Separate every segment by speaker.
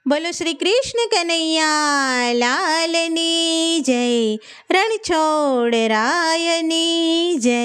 Speaker 1: બોલો શ્રી કૃષ્ણ કનૈયા લાલની જય, રણછોડ રાયની જય.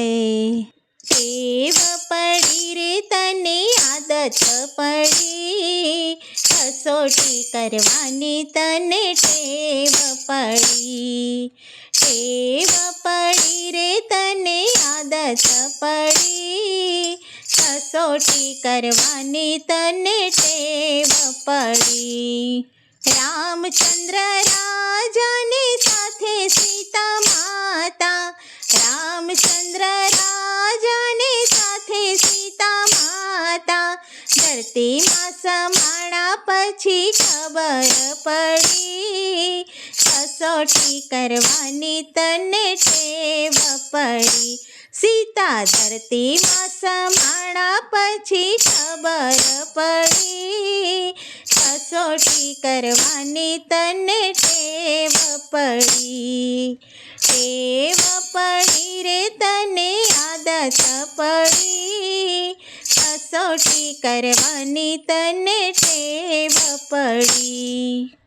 Speaker 1: ટેવ પડી રે તને આદત પડી, કસોટી કરવાની તને ટેવ પડી. ટેવ પડી રે તને આદત પડી, કસોટી કરવાની તને ટેવ પડી. રામચંદ્ર રાજાને સાથે સીતા માતા, રામચંદ્ર રાજાને સાથે સીતા માતા, ધરતીમાં સમાણા પછી ખબર પડી, કસોટી કરવાની તને ટેવ પડી. સીતા ધરતીમાં સમાણા પછી ખબર પડી, કસોટી કરવાની તને ટેવ પડી. ટેવ પડી રે તને આદત પડી, કસોટી કરવાની તને ટેવ પડી.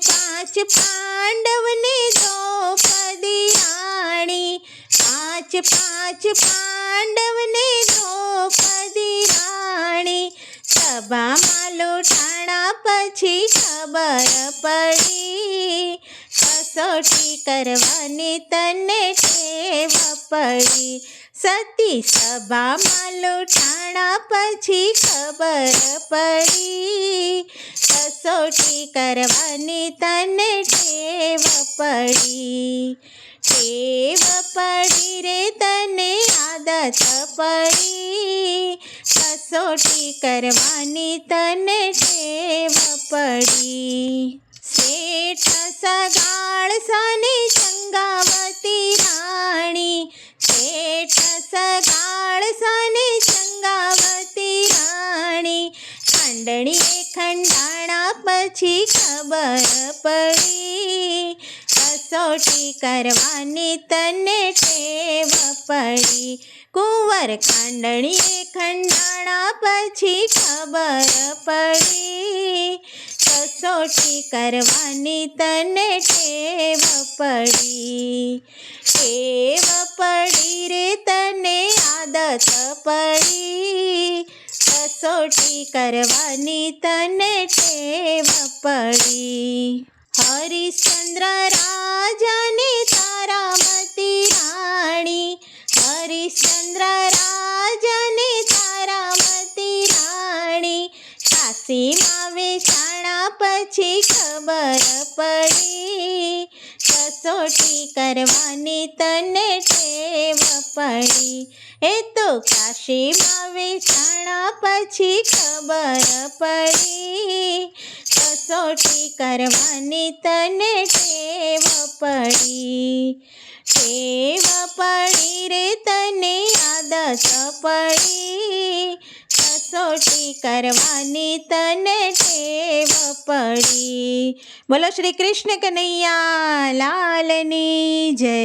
Speaker 1: પાંચ પાંડવને દ્રૌપદી રાણી, પાંચ પાંડવને દ્રૌપદી રાણી, સભામાં લૂંટાણા પછી ખબર પડી, કસોટી કરવાની તને ટેવ પડી. સતી સભામાં લૂંટાણા પછી ખબર પડી, કસોટી કરવાની તને ટેવ પડી. ટેવ પડી રે તને આદત પડી, કસોટી કરવાની તને ટેવ પડી. શેઠ સગાળસાની ચંગાવતી રાણી, શેઠ સગાળસાની ચંગાવતી રાણી, ખાંડણીએ ખંડાણા પછી ખબર પડી, કસોટી કરવાની તને ટેવ પડી. કુંવર ખાંડણીએ ખંડાણા પછી ખબર પડી, કસોટી કરવાની તને ટેવ પડી. ટેવ પડી રે તને આદત પડી, કસોટી કરવાની તને ટેવ પડી. હરિશ્ચંદ્ર રાજાને તારામતી રાણી, હરિશ્ચંદ્ર રાજાને તારામતી રાણી, કાશીમાં વેચાણા પછી ખબર પડી, કસોટી કરવાની તને ટેવ પડી. એ તો કાશીમાં વેચાણા પછી ખબર પડી, કસોટી કરવાની તને ટેવ પડી. ટેવ પડી રે તને આદત પડી, કસોટી કરવાની તને ટેવ પડી. બોલો શ્રી કૃષ્ણ કનૈયા લાલની જય.